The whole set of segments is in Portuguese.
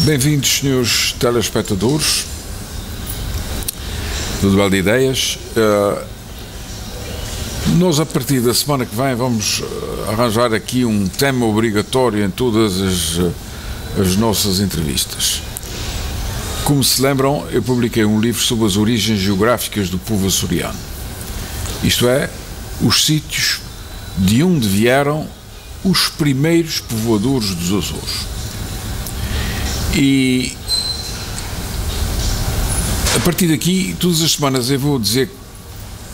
Bem-vindos, senhores telespectadores do Duelo de Ideias. Nós, a partir da semana que vem, vamos arranjar aqui um tema obrigatório em todas as nossas entrevistas. Como se lembram, eu publiquei um livro sobre as origens geográficas do povo açoriano. Isto é, os sítios de onde vieram os primeiros povoadores dos Açores. E a partir daqui, todas as semanas eu vou dizer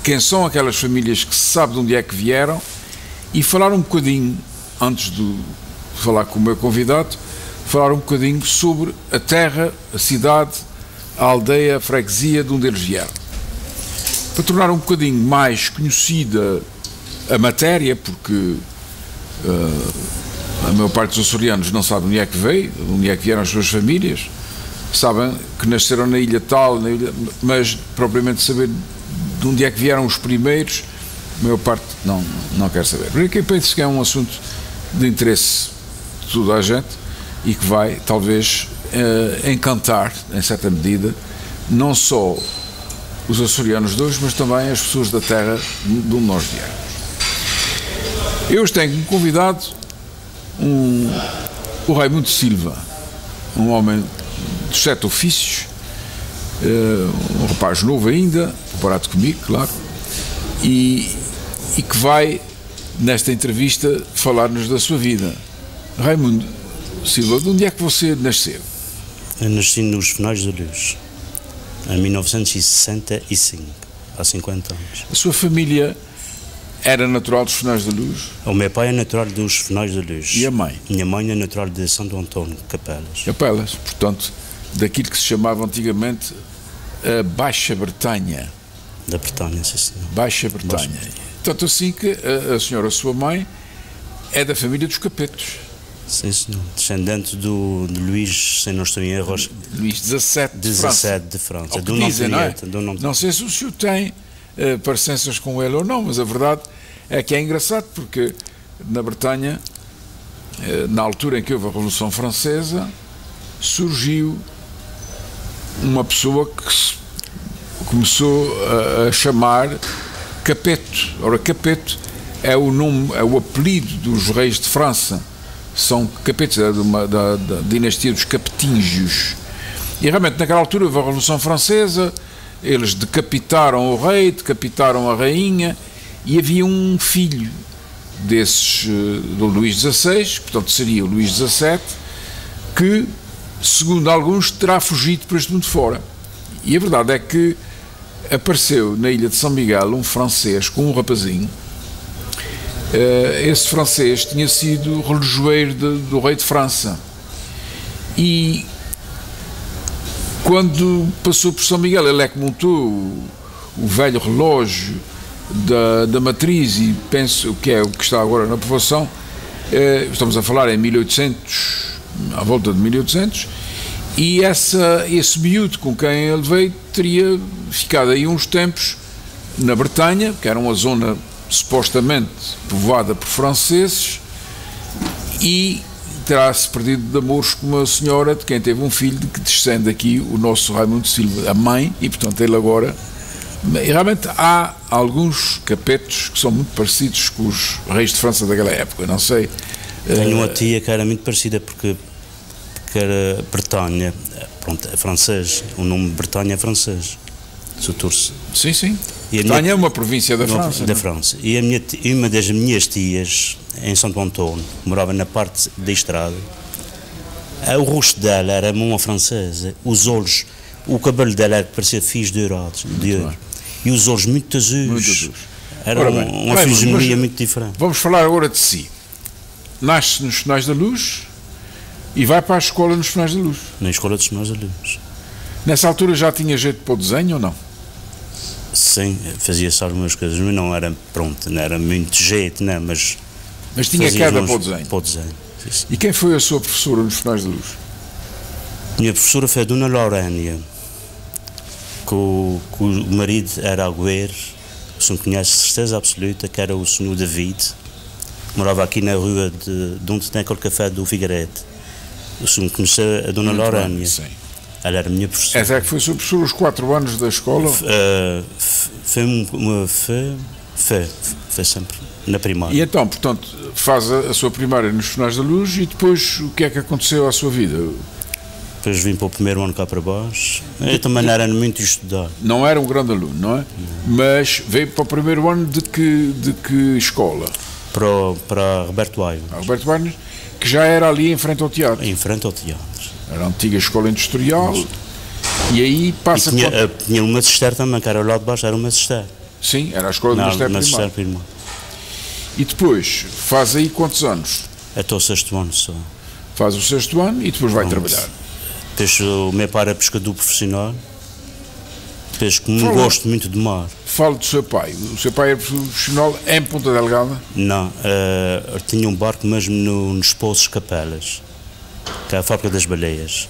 quem são aquelas famílias que se sabe de onde é que vieram e falar um bocadinho, antes de falar com o meu convidado, falar um bocadinho sobre a terra, a cidade, a aldeia, a freguesia de onde eles vieram. Para tornar um bocadinho mais conhecida a matéria, porque a maior parte dos açorianos não sabe onde é que veio, onde é que vieram as suas famílias, sabem que nasceram na ilha tal, mas propriamente saber de onde é que vieram os primeiros, a maior parte não quer saber. Porque eu penso que é um assunto de interesse de toda a gente e que vai, talvez, encantar, em certa medida, não só os açorianos de hoje, mas também as pessoas da terra de onde nós viemos. Eu hoje tenho como convidado o Raimundo Silva, um homem dos 7 ofícios, um rapaz novo ainda, comparado comigo, claro, e que vai, nesta entrevista, falar-nos da sua vida. Raimundo Silva, de onde é que você nasceu? Eu nasci nos Finais da Luz, em 1965, há 50 anos. A sua família era natural dos Finais da Luz? O meu pai é natural dos Finais da Luz. E a mãe? Minha mãe é natural de Santo Antônio, Capelas. Capelas, portanto, daquilo que se chamava antigamente a Baixa Bretanha. Da Bretanha, sim, senhor. Baixa Bretanha. Tanto assim que a senhora, a sua mãe, é da família dos Capetos. Sim, senhor. Descendente de Luís, sem não estou em erros. Luís XVII de França. Do dizem, não é? Não sei se o senhor tem parecenças com ele ou não, mas a verdade é que é engraçado, porque na Bretanha, na altura em que houve a Revolução Francesa, surgiu uma pessoa que se começou a chamar Capeto. Ora, Capeto é o nome, é o apelido dos reis de França. São Capetos, da dinastia dos Capetingios. E realmente naquela altura houve a Revolução Francesa, eles decapitaram o rei, decapitaram a rainha, e havia um filho desses, do Luís XVI, portanto seria o Luís XVII, que, segundo alguns, terá fugido para este mundo fora. E a verdade é que apareceu na ilha de São Miguel um francês com um rapazinho. Esse francês tinha sido relojoeiro do rei de França. E quando passou por São Miguel, ele é que montou o velho relógio da matriz, e penso que é o que está agora na povoação. Estamos a falar em 1800, à volta de 1800, e esse miúdo com quem ele veio teria ficado aí uns tempos na Bretanha, que era uma zona supostamente povoada por franceses, e terá-se perdido de amores com uma senhora de quem teve um filho, de que descende aqui o nosso Raimundo Silva, a mãe, e portanto ele agora... E realmente há alguns capetos que são muito parecidos com os reis de França daquela época, não sei... Tenho uma tia que era muito parecida, porque era Bretanha, pronto, é francês, o nome Bretanha é francês, Sotourse. Sim, sim. Bretanha é uma província da França. Da França. E uma das minhas tias, em Santo Antônio, morava na parte da estrada, o rosto dela era uma francesa, os olhos, o cabelo dela parecia fios dourados, de ouro, e os olhos muito azuis. Era uma fisionomia muito diferente. Vamos falar agora de si. Nasce nos Finais da Luz e vai para a escola nos Finais da Luz. Na escola dos Finais da Luz. Nessa altura já tinha jeito para o desenho ou não? Sim, fazia-se algumas coisas, mas não era, pronto, não era muito jeito, não, mas tinha queda para o desenho? Para o desenho, sim. E quem foi a sua professora nos Finais da Luz? Minha professora foi a Dona Laurénia, que o marido era agüero, o senhor conhece de certeza absoluta, que era o senhor David, morava aqui na rua de onde tem aquele café do Figueiredo. Eu conheci a Dona Lorânia. Ela era a minha professora. Essa é que foi sua professora os 4 anos da escola? Foi sempre na primária. E então, portanto, faz a sua primária nos Finais da Luz e depois o que é que aconteceu à sua vida? Depois vim para o primeiro ano cá para baixo. Eu também não era muito estudar. Não era um grande aluno, não é? Não. Mas veio para o primeiro ano de que escola? Para Roberto Aires. Roberto Aires, que já era ali em frente ao teatro. Em frente ao teatro. Era a antiga escola industrial. E aí passa tinha uma cister também, que era ao lado de baixo, era uma cister. Sim, era a escola do Magistério Primário. E depois, faz aí quantos anos? Até o 6º ano só. Faz o 6º ano e depois vai trabalhar. Depois o meu pai era pescador profissional. Depois como gosto muito de mar. Fala do seu pai. O seu pai era profissional em Ponta Delgada? Não, tinha um barco mesmo nos Poços Capelas, que é a fábrica das baleias.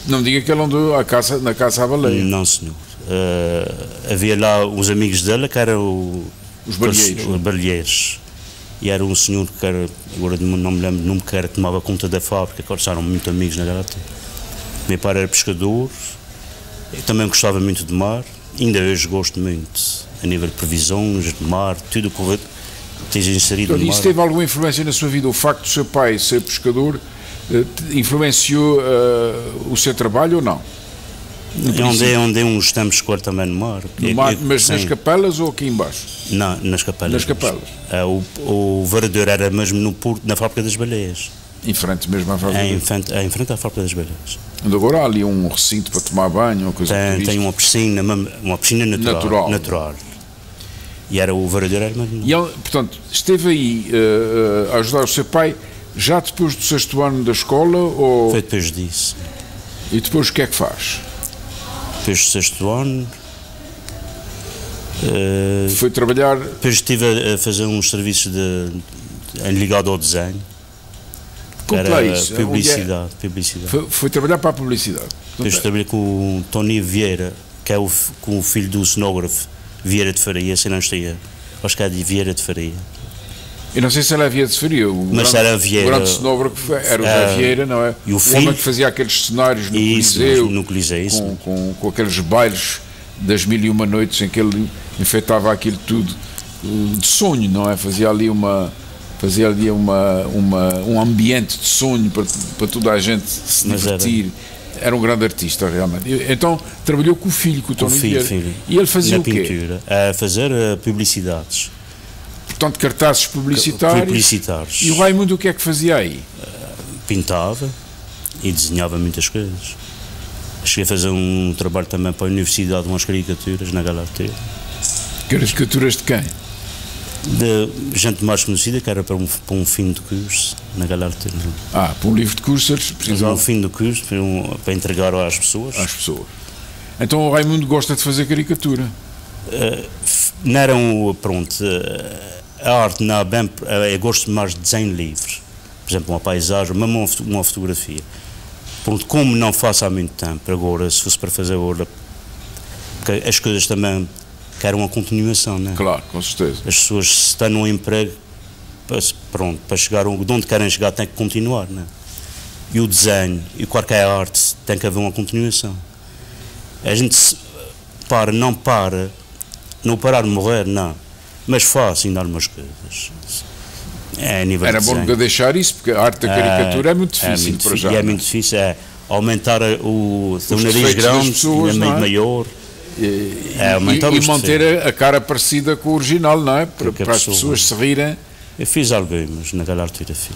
Não diga que ele andou na caça à baleia. Não, senhor. Havia lá os amigos dele que eram os baleeiros. E era um senhor que era, agora não me lembro do nome, que tomava conta da fábrica, que eram muito amigos naquela altura. Meu pai era pescador, eu também gostava muito de mar, ainda hoje gosto muito, a nível de previsões, de mar, tudo o que esteja inserido no mar. Isso teve alguma influência na sua vida? O facto do seu pai ser pescador influenciou o seu trabalho ou não? Eu andei uns tempos com ele também no mar. Mas nas capelas ou aqui embaixo? Não, nas capelas. Nas capelas. O vereador era mesmo no porto, na fábrica das baleias. Em frente mesmo à fábrica? Em frente à fábrica das baleias. Onde agora há ali um recinto para tomar banho, uma coisa tem uma piscina natural. E era o vereador era mesmo. E ele, portanto, esteve aí a ajudar o seu pai já depois do 6º ano da escola? Ou... Foi depois disso. E depois o que é que faz? Depois do 6º ano foi trabalhar. Depois estive a fazer uns serviços ligado ao desenho. Era isso. Publicidade. Foi trabalhar para a publicidade. Depois trabalhei com o Tony Vieira, que é com o filho do cenógrafo Vieira de Faria, se não estou acho que é de Vieira de Faria. Eu não sei se era Vieira de Faria, era Vieira. O grande cenógrafo era o Zé Vieira, não é? E o homem que fazia aqueles cenários no Coliseu, com aqueles bailes das 1001 noites em que ele enfeitava aquilo tudo de sonho, não é? Fazia ali um ambiente de sonho para toda a gente se divertir. Era um grande artista, realmente. Então, trabalhou com o filho, com o Tony Vieira. E ele fazia o quê? Pintura, a fazer publicidades. Portanto, cartazes publicitários. E o Raimundo o que é que fazia aí? Pintava e desenhava muitas coisas. Cheguei a fazer um trabalho também para a universidade, umas caricaturas na Galateia. Caricaturas de quem? De gente mais conhecida, que era para um fim de curso na Galateia. Para um livro de curso eles precisavam? Um fim de curso, para entregar às pessoas. Então o Raimundo gosta de fazer caricatura? Não era a arte não é bem, eu gosto mais de desenho livre, por exemplo uma paisagem, mesmo uma fotografia. Pronto, como não faço há muito tempo, agora se fosse para fazer agora, porque as coisas também querem uma continuação, não é? Claro, com certeza. As pessoas se estão num emprego, para chegar de onde querem chegar tem que continuar, não é? E o desenho e qualquer arte tem que haver uma continuação. A gente não parar de morrer, não. Mas faço ainda algumas coisas. Era bom nunca deixar isso, porque a arte da caricatura é muito difícil para já. É muito difícil, aumentar o nariz grande, pessoas, meio maior. E manter a cara parecida com o original, não é? Para as pessoas se rirem. Eu fiz algumas, naquela altura fiz.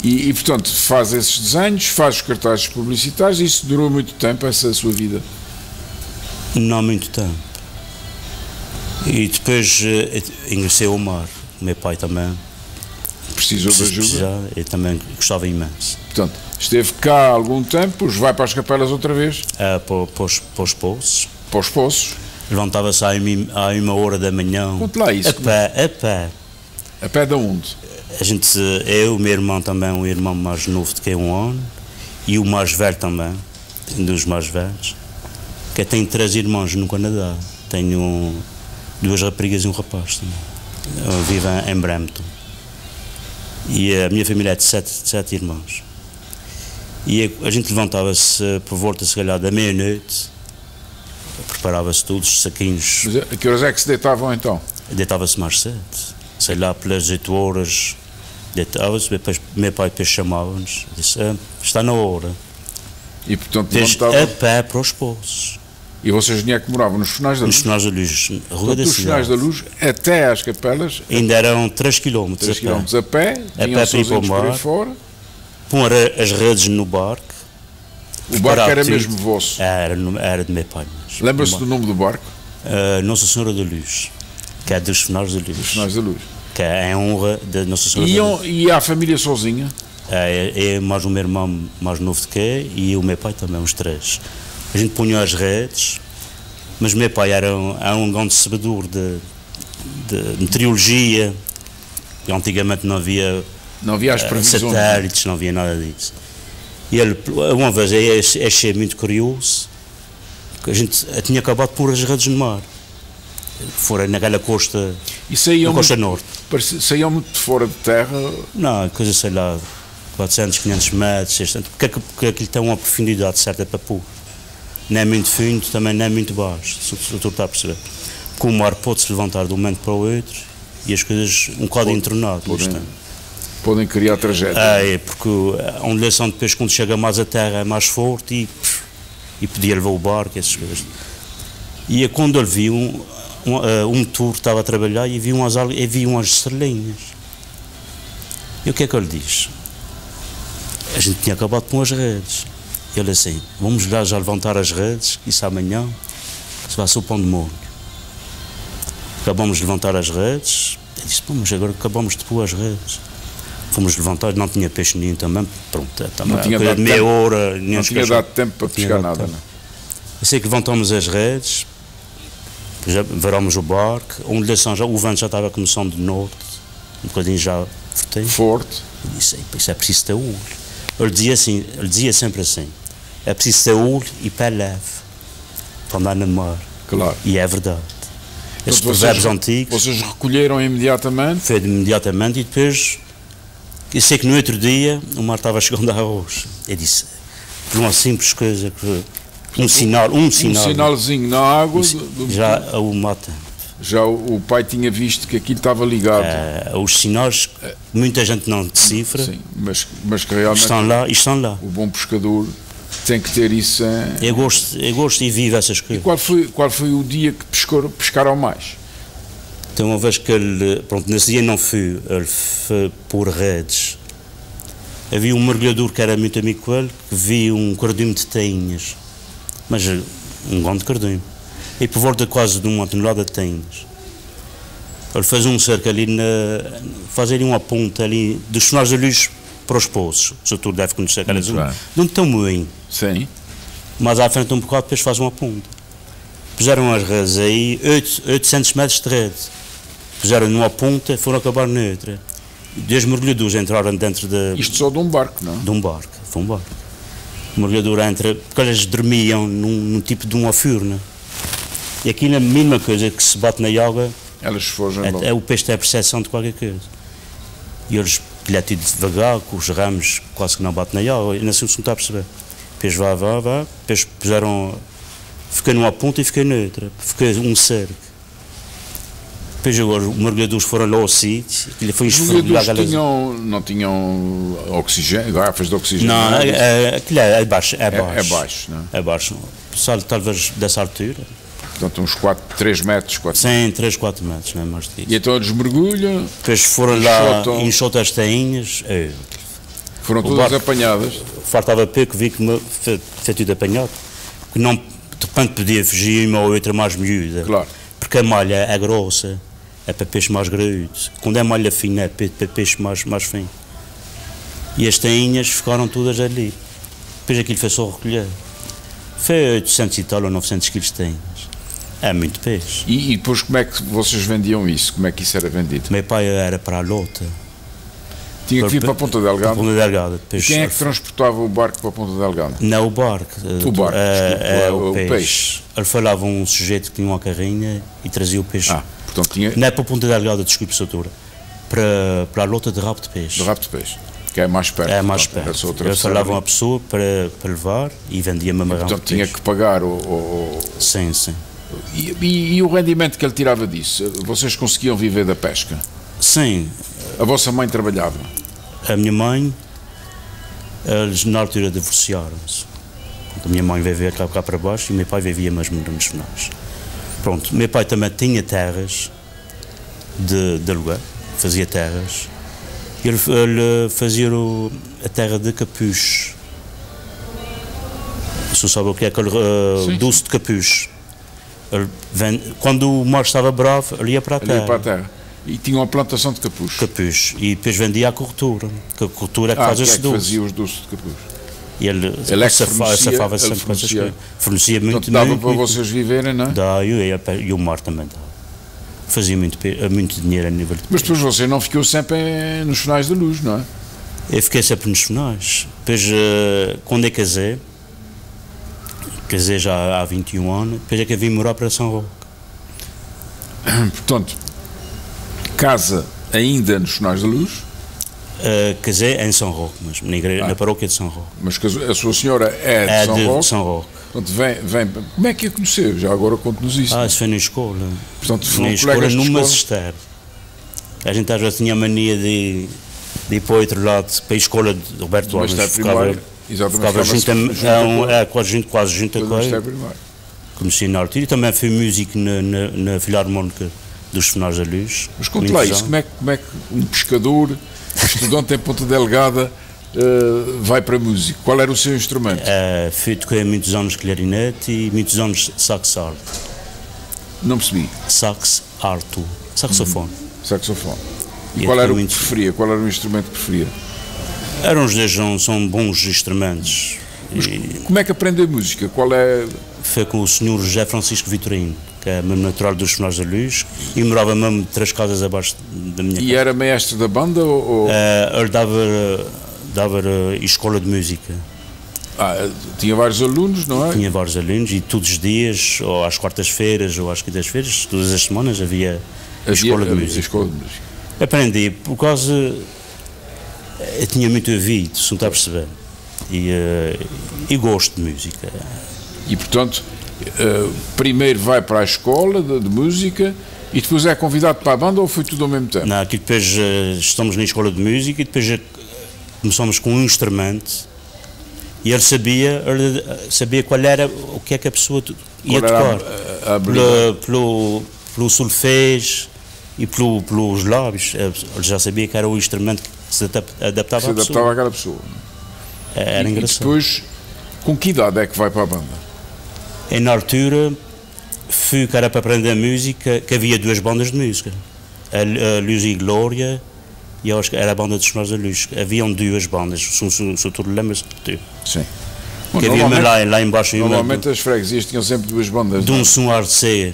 E portanto, faz esses desenhos, faz os cartazes publicitários, isso durou muito tempo, essa sua vida? Não muito tempo. E depois ingressei ao mar, o meu pai também precisou de ajuda. Eu também gostava imenso. Portanto, esteve cá há algum tempo, vai para as capelas outra vez? Para os poços. Para os poços? Levantava-se à 1h da manhã. Conte lá isso. A pé. A pé de onde? Eu, o meu irmão também, um irmão mais novo do que um ano, e o mais velho também, um dos mais velhos, que tem 3 irmãos no Canadá. Tenho 2 raparigas e um rapaz também. Eu vivo em Brampton. E a minha família é de 7 irmãos. E a gente levantava-se por volta, se calhar, da meia-noite, preparava-se tudo, os saquinhos. Mas a que horas é que se deitavam então? Deitava-se mais cedo, sei lá, pelas 8 horas, deitava-se, depois meu pai depois chamava-nos, disse, está na hora. E portanto levantavam a pé para os poços. E vocês vinham que moravam nos Finais da Luz? Nos Finais da Luz, Rua da Cidade. Dos Finais da Luz até às Capelas? Ainda eram 3 km 3 km a pé, para ir para o mar, fora. Pôr as redes no barco. O barco era mesmo vosso? Era de meu pai. Lembra-se do nome do barco? Nossa Senhora da Luz, que é dos Finais da Luz. Dos Finais da Luz. Que é em honra da Nossa Senhora da Luz. E a família sozinha? É mais o meu irmão mais novo do que eu e o meu pai também, uns 3. A gente punha as redes, mas meu pai era um grande sabedor de meteorologia. Antigamente não havia as previsões, satélites, não havia nada disso. E ele, uma vez, achei muito curioso, que a gente tinha acabado de pôr as redes no mar. Fora naquela costa, na costa norte. Saíam muito de fora de terra? Não, coisa, sei lá, 400, 500 metros, 600, porque aquilo tem uma profundidade certa para pôr. Não é muito fundo, também não é muito baixo, se o doutor está a perceber. Com o mar pode-se levantar de um momento para o outro e as coisas um bocado entornado. Podem criar tragédia. É, porque a ondulação depois, quando chega mais à terra, é mais forte e podia levar o barco, essas coisas. E é quando ele viu um motor estava a trabalhar e viu umas estrelinhas. E o que é que ele diz? A gente tinha acabado com as redes. E ele assim, vamos lá já levantar as redes, isso amanhã se vai ser o pão de molho. Acabamos de levantar as redes, eu disse, mas agora acabamos de pôr as redes. Fomos levantar, não tinha peixe nenhum também, pronto, também, não tinha dado meia tempo, hora, não tinha dado tempo para pescar nada. Não. Eu sei que levantamos as redes, já varamos o barco, a ondulação, o vento já estava começando de norte, um bocadinho já forte. Eu disse, isso é preciso ter olho. Ele dizia sempre assim, é preciso ter olho e pé leve para andar no mar. Claro. E é verdade. Esses provérbios antigos. Vocês recolheram imediatamente? Foi imediatamente e depois, eu sei que no outro dia o mar estava chegando a arroz. Eu disse, por uma simples coisa, um sinalzinho na água. Já o mata. Já o pai tinha visto que aquilo estava ligado. Os sinais, muita gente não decifra. Sim, mas que realmente estão lá. O bom pescador tem que ter isso. Eu gosto e vivo essas coisas. E qual foi o dia que pescaram mais? Então, uma vez que ele, pronto, nesse dia não fui, ele foi por redes. Havia um mergulhador que era muito amigo com ele, que viu um cardinho de tainhas, mas um grande cardinho. E por volta quase de 1 tonelada de tainhas. Ele fez um cerco ali, faz ali uma ponta ali, dos Finais da Luz para os poços. O doutor deve conhecer aquela zona. De onde tem um moinho. Sim. Mas à frente um bocado, depois faz uma ponta. Puseram as redes aí, 800 metros de rede. Puseram numa ponta e foram acabar noutra. 2 mergulhadores entraram dentro de... Isto só de um barco, não? De um barco, foi um barco. O mergulhador entra, porque eles dormiam num tipo de uma furna. E aqui na mínima coisa que se bate na água, elas fogem o peixe tem a percepção de qualquer coisa. E eles pilham devagar, com os ramos quase que não batem na água, e não sei se não está a perceber. Depois vai, depois puseram... Fiquei numa ponta e fiquei noutra, fiquei um cerco. Depois agora os mergulhadores foram lá ao sítio, ele foi esfregado. Não tinham oxigênio, garrafas de oxigênio? Não, aquilo é baixo. É baixo, não é? É baixo, talvez dessa altura. Portanto, uns 3 metros, 4 Sim, 3, 4 metros, não é mais disso. E então eles mergulham? Depois foram lá, enxotam as tainhas. Foram todas apanhadas? Faltava pouco, vi que foi tudo apanhado. Que não, de repente podia fugir uma ou outra mais miúda. Claro. Porque a malha é grossa, é para peixe mais graúdo. Quando é malha fina, é para peixe mais fino. E as tainhas ficaram todas ali. Depois aquilo foi só recolher. Foi 800 e tal ou 900 quilos de tainhas. É muito peixe. E depois como é que vocês vendiam isso? Como é que isso era vendido? Meu pai era para a Lota. Tinha que vir para a Ponta Delgada? Para a Ponta Delgada. E quem é que transportava o barco para a Ponta Delgada? Não, o barco. O barco, o peixe. Ele falava um sujeito que tinha uma carrinha e trazia o peixe. Portanto tinha... Não é para a Ponta Delgada, desculpe, doutora. Para a Lota de rabo de peixe. De rabo de peixe. Que é mais perto. É mais perto. Eles falavam a pessoa para levar e vendia mamarrão. Portanto, tinha que pagar Sim, sim. E o rendimento que ele tirava disso? Vocês conseguiam viver da pesca? Sim. A vossa mãe trabalhava? A minha mãe, eles na altura divorciaram-se. A minha mãe veio cá para baixo e o meu pai vivia mesmo nos finais. Pronto, meu pai também tinha terras de aluguer, fazia terras. Ele fazia a terra de Capucho. Você sabe o que é aquele doce de Capucho? Quando o mar estava bravo, ele ia para a terra. Ele ia para a terra. E tinha uma plantação de capucho. Capucho. E depois vendia à corretora. Que a corretora é que faz esse doce. Fazia os doces de capucho. E ele é safava sempre com essas coisas. Fornecia muito. Dava muito, para muito, vocês viverem, não é? Dá, e o mar também dá. Fazia muito dinheiro a nível de... Mas depois você não ficou sempre nos finais da luz, não é? Eu fiquei sempre nos finais. Depois, quando eu casei já há 21 anos, depois é que eu vim morar para São Roque. Portanto, casa ainda nos finais da luz? Casei em São Roque, mas na paróquia de São Roque. Mas a sua senhora é de São Roque. Portanto, vem. Como é que a conheceu? Já agora conte-nos isso. Isso foi na escola. Portanto, na escola, no magistério. A gente às vezes tinha a mania de ir para o outro lado, para a escola de Roberto Alves. Ficava quase junto a coisa. Conheci na altura e também fui músico na Filarmónica dos Finais da Luz. Mas conte lá isso, como é que um pescador, estudante em Ponta Delgada, vai para a música? Qual era o seu instrumento? Toquei muitos anos clarinete e muitos anos sax alto. Não percebi. Sax alto, saxofone. Saxofone. E qual era o que preferia? Qual era o instrumento que preferia? Eram os dois, são bons instrumentos. Mas como é que aprendeu música? Qual é... Foi com o senhor José Francisco Vitorino, que é mesmo natural dos Finais da Luz, e morava mesmo 3 casas abaixo da minha casa. E era maestro da banda? Ele dava escola de música. Tinha vários alunos, não é? Tinha vários alunos e todos os dias, ou às quartas-feiras ou às quintas-feiras, todas as semanas havia escola de música. Aprendi, por causa... Eu tinha muito ouvido, se não está a perceber. E gosto de música. E, portanto, primeiro vai para a escola de música e depois é convidado para a banda ou foi tudo ao mesmo tempo? Não, aqui depois estamos na escola de música e depois começamos com um instrumento e ele sabia qual era, o que é que a pessoa ia tocar. Pelo solfejo e pelos lábios. Ele já sabia que era o instrumento que se adaptava àquela pessoa. Era engraçado. E depois, com que idade é que vai para a banda? E na altura, fui que era para aprender música, que havia 2 bandas de música. A Luz e Glória, e eu acho que era a banda dos Finais da Luz. Haviam 2 bandas, se tu lembras. Sim. Bom, que havia lá embaixo. Normalmente as freguesias tinham sempre 2 bandas. De um som RC,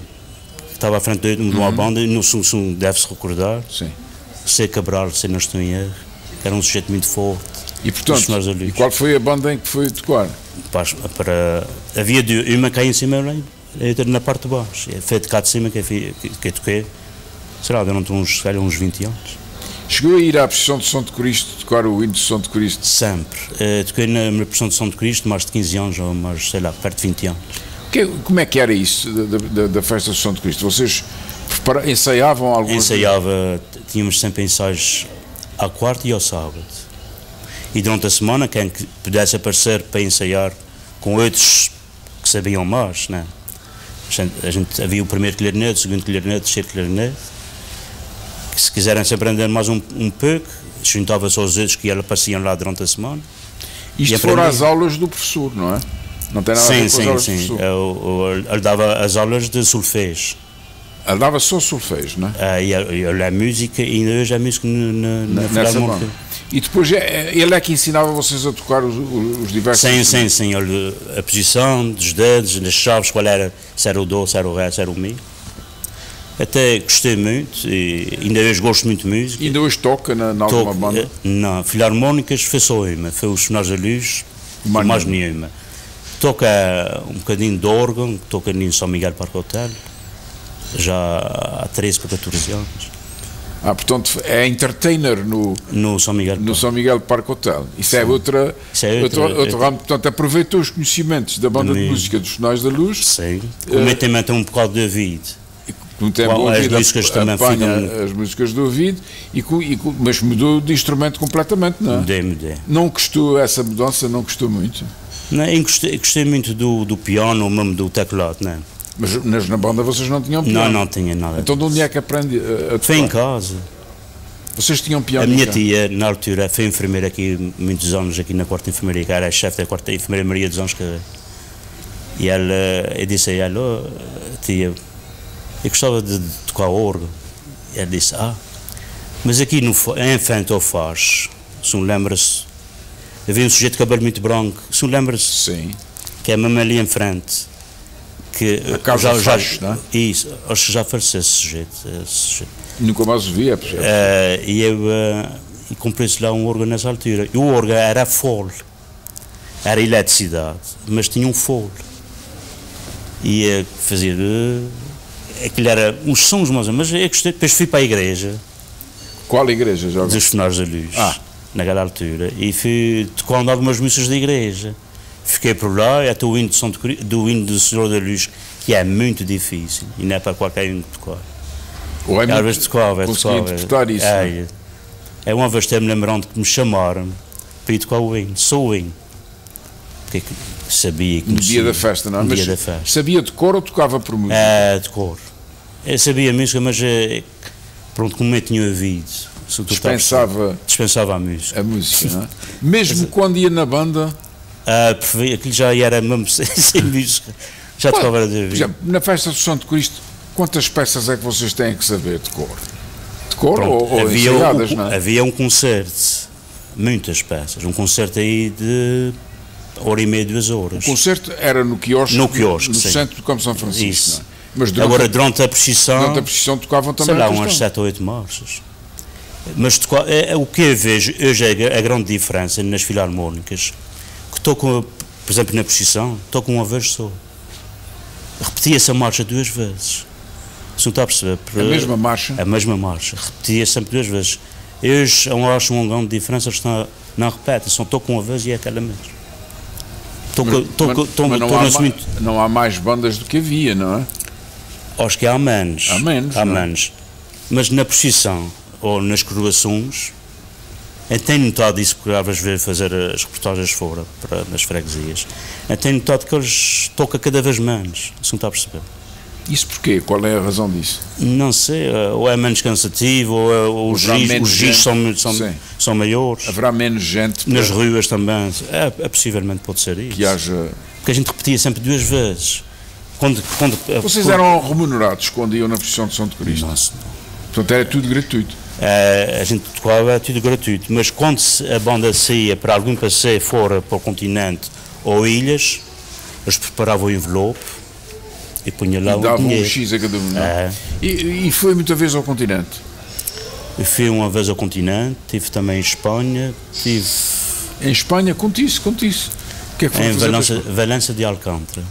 que estava à frente de uma banda, e no som deve-se recordar. Sim. C. Cabral, se não estou em erro, que era um sujeito muito forte. E portanto, e qual foi a banda em que foi tocar? Havia uma cá em cima, outra na parte de baixo. Foi de cá de cima que eu toquei, será, durante uns 20 anos. Chegou a ir à procissão de São de Cristo, tocar o hino de São de Cristo? Sempre. Toquei na procissão de São de Cristo mais de 15 anos, ou mais, sei lá, perto de 20 anos. Como é que era isso, da festa de São de Cristo? Vocês ensaiavam alguma coisa? Ensaiava, tínhamos sempre ensaios à quarta e ao sábado. E durante a semana, quem pudesse aparecer para ensaiar com outros que sabiam mais, né? Havia o primeiro clarinete, o segundo clarinete, o terceiro clarinete, que se quiserem se aprender mais um pouco, juntava-se aos outros que apareciam lá durante a semana. Isto foram as aulas do professor, não é? Não tem nada a ver com as aulas do professor. Ele dava as aulas de solfejo. Ele dava só solfejo, não é? E a música, e ainda hoje a música na Filarmónica. E depois ele é que ensinava vocês a tocar os diversos instrumentos? Sim. A posição dos dedos, das chaves, qual era, se era o do, se era o ré, se era o mi. Até gostei muito, e ainda hoje gosto muito de música. E ainda hoje toca na alguma banda? Não, Filarmónicas foi só uma, foi os Finais da Luz, mais nenhuma. Toca um bocadinho de órgão, toca em São Miguel Parque Hotel, já há 13 para 14 anos. Ah, portanto, é entertainer no São Miguel. No São Miguel Park Hotel. Isso é outro ramo. Portanto, aproveitou os conhecimentos da banda de música dos Sinais da Luz. Sim. Cometamente um bocado de ouvido. Não tem bom ouvido, apanha as músicas do ouvido, mas mudou de instrumento completamente, não é? Mudei. Não gostou, essa mudança não gostou muito? Não, gostei muito do piano, mesmo do teclado, não é? Mas na banda vocês não tinham piano? Não tinha nada. Então de onde é que aprende a tocar? Foi em casa. Vocês tinham piano? A minha tia, na altura, foi enfermeira aqui, muitos anos aqui na quarta enfermaria, que era a chefe da quarta enfermaria Maria dos Anjos Carré. E eu disse a ela, tia, eu gostava de tocar órgão. E ela disse, mas aqui em frente ao Faz, se não lembra-se, havia um sujeito de cabelo muito branco, se não lembra-se? Sim. Que é mesmo ali em frente. Que a casa Faz, não é? Isso, acho que já faleceu esse sujeito. Nunca mais o vi, é possível. E eu comprei-se lá um órgão nessa altura. E o órgão era fole, era eletricidade, mas tinha um fole. E fazia. Aquilo era uns sons, mas eu gostei. Depois fui para a igreja. Qual igreja? Já dos Finais da Luz, naquela altura. E fui tocando algumas músicas da igreja. Fiquei por lá, até o hino do Senhor da Luz, que é muito difícil, e não é para qualquer um tocar. Às vezes tocava. Interpretar isso. Uma vez até me lembrando que me chamaram para ir tocar o hino, só o hino. Porque sabia que no dia da festa, não é? No dia da festa. Sabia de cor ou tocava por música? De cor. Eu sabia música, mas pronto, como eu tinha ouvido. Dispensava a música. A música, não é? Mesmo quando ia na banda. Aquilo já era mesmo sem música. Já tocava de ouvido. Por exemplo, na festa do Santo Cristo, quantas peças é que vocês têm que saber de cor? De cor ou ensaiadas, não é? Havia um concerto, muitas peças. Um concerto aí de hora e meia, 2 horas. O concerto era no quiosque no centro do Campo São Francisco. Isso. Não é? Mas durante a procissão tocavam também. Sei lá, umas 7 ou 8 marchas. Mas o que eu vejo hoje é a grande diferença nas filarmónicas. Que tocam, por exemplo, na procissão, tocam uma vez só. Repetia-se a marcha 2 vezes. Se não está a perceber? A mesma marcha? A mesma marcha. Repetia sempre 2 vezes. Hoje eu acho uma grande diferença, eles não repetem, só tocam uma vez e é aquela mesmo. Não há mais bandas do que havia, não é? Acho que há menos. Há menos. Mas na procissão ou nas coroações, eu tenho notado isso, porque às vezes fazer as reportagens fora, nas freguesias, eu tenho notado que eles tocam cada vez menos, se não está a perceber. Isso porquê? Qual é a razão disso? Não sei, ou é menos cansativo, ou os giros são maiores. Haverá menos gente. Nas ruas também, possivelmente pode ser isso. Que haja... Porque a gente repetia sempre 2 vezes. Vocês eram remunerados quando iam na procissão de Santo Cristo? Não. Portanto, era tudo gratuito? A gente tocava tudo gratuito, mas quando a banda saía para algum passeio fora para o continente ou ilhas, eles preparavam o envelope e punham lá o dinheiro. Davam um X a cada um, não? E foi muita vez ao continente? Eu fui uma vez ao continente, estive também em Espanha, Em Espanha? Conte isso. O que é que foi fazer? Em Valença de Alcântara.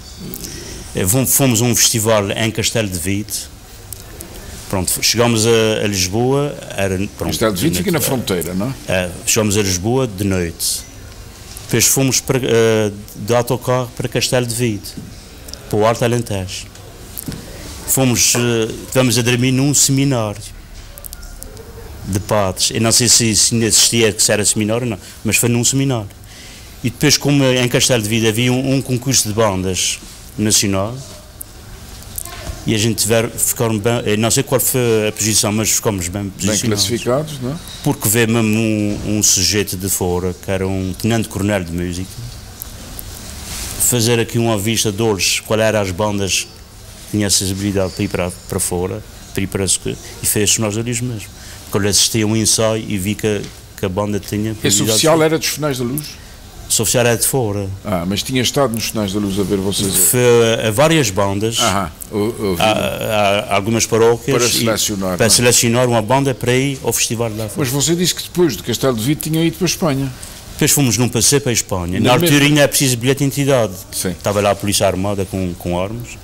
Fomos a um festival em Castelo de Vide. Pronto, chegámos a Lisboa. Castelo de Vide fica na fronteira, não é? Chegámos a Lisboa de noite. Depois fomos de autocarro para Castelo de Vide, para o Alto Alentejo. Tivemos a dormir num seminário de padres. Eu não sei se existia, se era seminário ou não, mas foi num seminário. E depois, como em Castelo de Vide havia um concurso de bandas nacional, e a gente ficaram bem, não sei qual foi a posição, mas ficámos bem posicionados. Bem classificados, não é? Porque veio mesmo um sujeito de fora, que era um tenente-coronel de música, fazer aqui uma vista de olhos, qual eram as bandas que tinham acessibilidade para ir para fora, para ir para e fez os Sinais da Luz mesmo. Quando assisti a um ensaio e vi que a banda tinha... Esse oficial era dos Sinais da Luz? Esse oficial era de fora. Mas tinha estado nos Sinais da Luz a ver vocês? Foi a várias bandas, algumas paróquias, para selecionar uma banda para ir ao festival lá fora. Mas você disse que depois de Castelo de Vide tinha ido para a Espanha? Depois fomos num passeio para a Espanha. Na altura ainda é preciso bilhete de identidade. Sim. Estava lá a polícia armada com armas,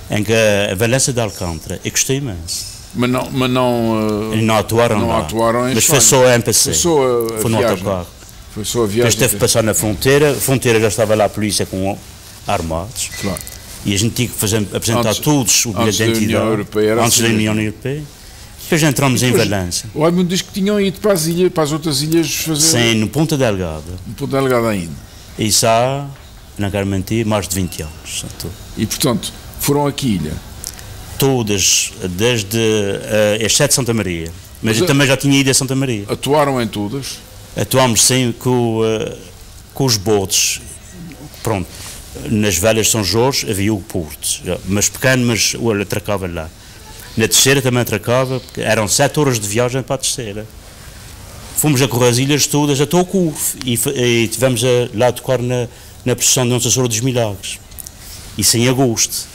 em que a Valença de Alcântara, eu gostei imenso. Mas não atuaram lá. Atuaram em mas foi só a MPC. Foi no autocarro. Foi só a viagem. Depois teve que passar na fronteira. A fronteira já estava lá a polícia com armados. Claro. E a gente tinha que apresentar todos o bilhete de identidade antes da União Europeia. Depois entramos em Valência. O Raimundo diz que tinham ido para as ilhas, para as outras ilhas fazer... Sim, no Ponta Delgada. No Ponta Delgada ainda. E isso há, não quero mentir, mais de 20 anos. E, portanto, foram a que ilha? Todas, desde exceto Santa Maria. Mas eu também já tinha ido a Santa Maria. Atuaram em todas? Atuámos sim com os botes. Pronto. Nas velhas São Jorge havia o Porto, mas pequeno, mas ele atracava lá. Na terceira também atracava, porque eram 7 horas de viagem para a terceira. Fomos a correr as ilhas todas até o Curvo e tivemos lá a tocar na procissão de Nossa Senhora dos Milagres. Isso em agosto.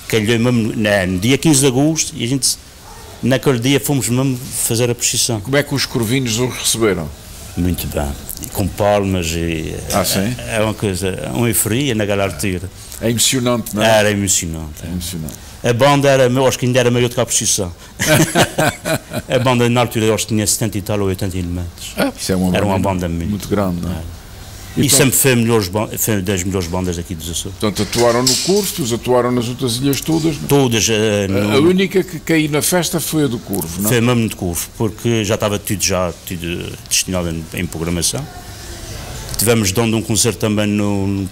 Calhou mesmo no dia 15 de agosto e a gente, naquele dia, fomos mesmo fazer a procissão. Como é que os corvinos os receberam? Muito bem, com palmas e... sim? É uma coisa, uma euforia naquela altura. É emocionante, não é? Era emocionante. É emocionante. A banda era, acho que ainda era maior do que a procissão. A banda na altura, acho que tinha 70 e tal ou 80 elementos. Isso é uma era uma banda muito grande, não é? E sempre foi das melhores bandas aqui dos Açores. Portanto, atuaram no Curvo, os atuaram nas outras ilhas todas? Não? Todas. A única que caiu na festa foi a do Curvo, não é? Foi mesmo de Curvo, porque já estava tudo destinado em programação. Tivemos dando um concerto também no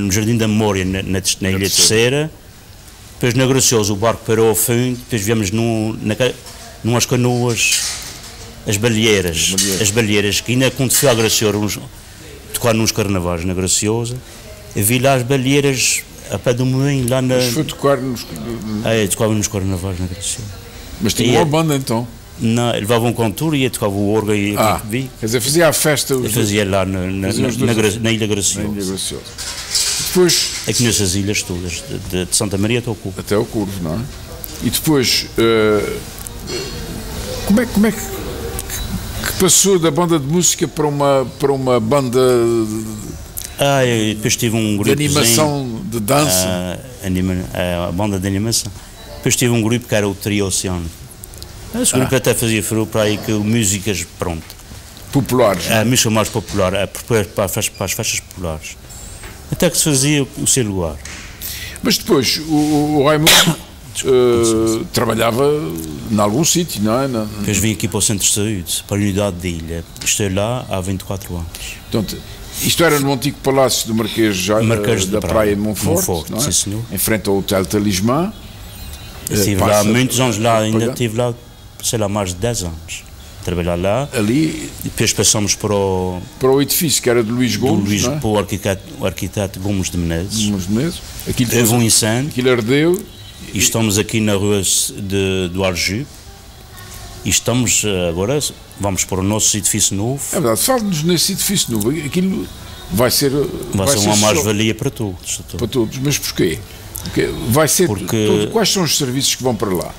Jardim da Memória, na Ilha Terceira. Depois na Graciosa o barco parou ao fim, depois viemos numas canoas, as Baleeiras, que ainda quando fui à Graciosa, tocar nos carnavais na Graciosa, eu vi lá as Baleeiras a pé do moinho, lá na... Mas foi tocar nos... tocava nos carnavais na Graciosa. Mas tinha uma banda então? Não, levavam um cantor e tocava o órgão e vi. Quer dizer, fazia a festa... Eu fazia lá na Ilha Graciosa. Na Ilha Graciosa. Depois... Aqui nessas ilhas todas, de Santa Maria até o Curvo. Até o Curvo, não é? E depois, como é que passou da banda de música para uma banda e depois tive um grupo de animação, de dança? A banda de animação. Depois tive um grupo que era o Trio Oceano. Esse grupo até fazia furo para aí que músicas, pronto. Populares? Música mais popular, para as festas populares. Até que se fazia o seu lugar. Mas depois, o Raimundo trabalhava em algum sítio, não é? Depois vim aqui para o Centro de Saúde, para a Unidade de Ilha. Estou lá há 24 anos. Portanto, isto era no antigo Palácio do Marquês da Praia de Monforte, não é? Sim, senhor. Em frente ao Hotel Talismã. Estive lá há muitos anos, ainda estive lá, sei lá, mais de 10 anos. Trabalhar lá. Ali. E depois passamos para o edifício que era de Luís Gomes. Para o arquiteto Gomes de Menezes. Houve um incêndio. Aquilo ardeu. E estamos aqui na rua do Aljupe. E estamos agora, vamos para o nosso edifício novo. É verdade, fale-nos nesse edifício novo. Aquilo vai ser uma mais-valia para todos. Para todos, mas porquê? Quais são os serviços que vão para lá?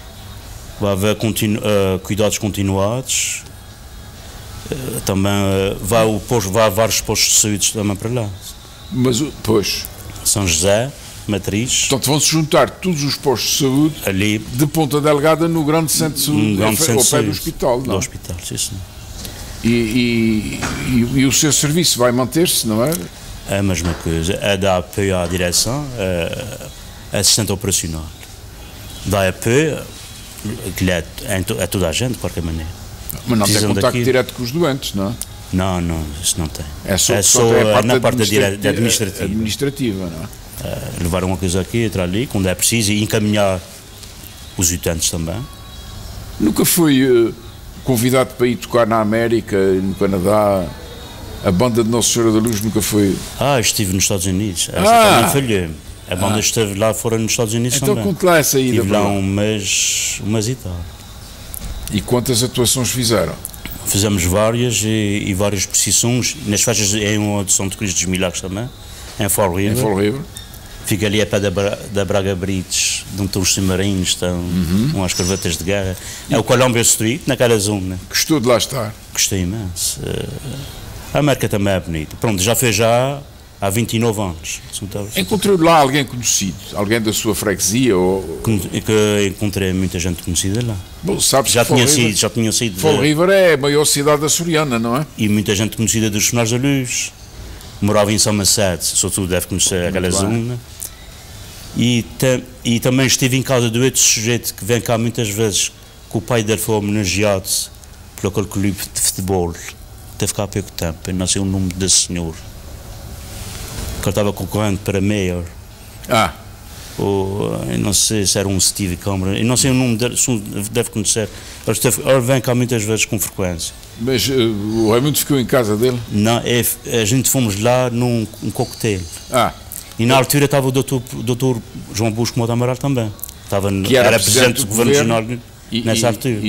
Vai haver cuidados continuados, também vai vários postos de saúde também para lá. Mas, pois... São José, Matriz... Portanto, vão-se juntar todos os postos de saúde ali, de Ponta Delgada no grande centro de saúde, ao pé do hospital, não? Do hospital, sim, sim. E o seu serviço vai manter-se, não é? É a mesma coisa, é dar apoio à direção, assistente operacional. Dá apoio... que é toda a gente, de qualquer maneira. Mas não tem contacto direto com os doentes, não é? Não, isso não tem. É só na parte administrativa. Não é? Levar uma coisa aqui, outra ali, quando é preciso, e encaminhar os utentes também. Nunca fui convidado para ir tocar na América, no Canadá? A banda de Nossa Senhora da Luz nunca foi? Estive nos Estados Unidos. Essa também falhei. A banda esteve lá fora nos Estados Unidos também. Então conte lá essa ida. Estive lá um mês e tal. E quantas atuações fizeram? Fizemos várias e várias procissões. Nas festas em uma audição de Cristo dos Milagres também, em Fall River. Fica ali a pé da Braga Bridge, de onde estão os submarinos, estão umas corvetas de guerra. É o Columbia Street, naquela zona. Gostou de lá estar? Gostei imenso. A América também é bonita. Pronto, já fez há há 29 anos. Encontrou lá alguém conhecido? Alguém da sua freguesia? Ou... Que encontrei muita gente conhecida lá. Bom, sabe já tinha sido. Fall River é a maior cidade açoriana, não é? E muita gente conhecida dos Sonhos da Luz. Morava em Somerset, sobretudo deve conhecer aquela zona. E também estive em casa de outro sujeito que vem cá muitas vezes, que o pai dele foi homenageado por aquele clube de futebol. Teve cá há pouco tempo, eu não sei o nome desse senhor. Que ele estava concorrendo para mayor. Ou, eu não sei se era um Steve Cameron, eu não sei o nome dele, deve conhecer. Ele vem cá muitas vezes com frequência. Mas o Raimundo ficou em casa dele? Não, a gente fomos lá num coquetel. E na altura estava o doutor João Busco Mota Amaral também. Era presidente do governo regional nessa altura.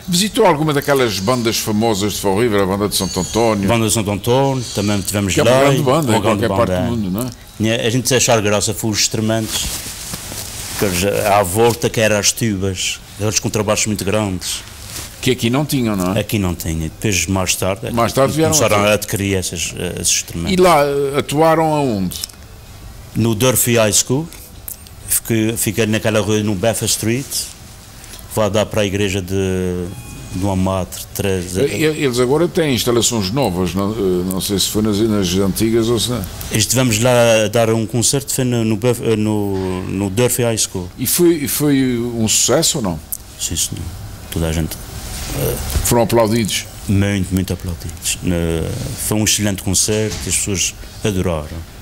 Visitou alguma daquelas bandas famosas de Fall River, a banda de Santo António? Banda de Santo António, também tivemos lá. Que é uma grande banda em qualquer parte do mundo, não é? A gente se achar graça foi os instrumentos, à volta que eram as tubas, aqueles contrabaixos muito grandes. Que aqui não tinham, não é? Aqui não tinha. Depois, mais tarde começaram a adquirir esses instrumentos. E lá atuaram aonde? No Durfee High School, fica naquela rua, no Buffer Street, vai dar para a igreja de uma Madre Teresa. Eles agora têm instalações novas, não sei se foi nas antigas ou se não. Estivemos lá a dar um concerto, foi no Durfee High School. E foi um sucesso ou não? Sim, senhor. Toda a gente... Foram aplaudidos? Muito aplaudidos. Foi um excelente concerto, as pessoas adoraram.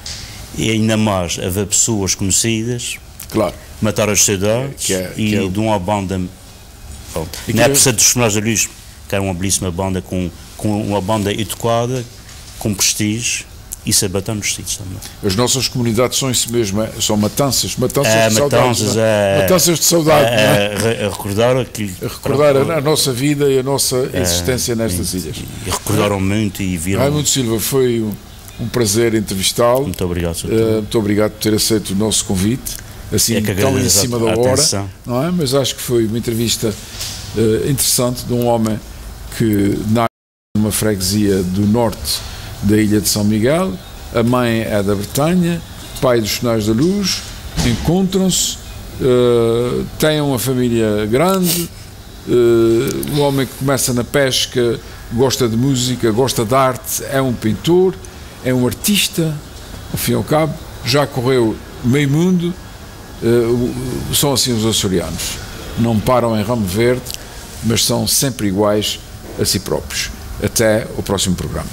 E ainda mais, haver pessoas conhecidas, claro, mataram as saudades de uma banda. Não é por ser dos Sonhos da Luz, que era uma belíssima banda, com uma banda educada, com prestígio, e se abater nos sítios também. As nossas comunidades são isso mesmo, são matanças de saudade. A recordar aquilo. A recordar a nossa vida e a nossa existência nestas ilhas. E recordaram muito e viram. Raimundo Silva, foi um prazer entrevistá-lo. Muito obrigado, Sr. Muito obrigado por ter aceito o nosso convite, assim tão em cima da hora, não é? Mas acho que foi uma entrevista interessante de um homem que nasce numa freguesia do norte da ilha de São Miguel, a mãe é da Bretanha, pai dos Sonhos da Luz, encontram-se, têm uma família grande, um homem que começa na pesca, gosta de música, gosta de arte, é um pintor, é um artista, ao fim e ao cabo, já correu meio mundo, são assim os açorianos, não param em ramo verde, mas são sempre iguais a si próprios. Até o próximo programa.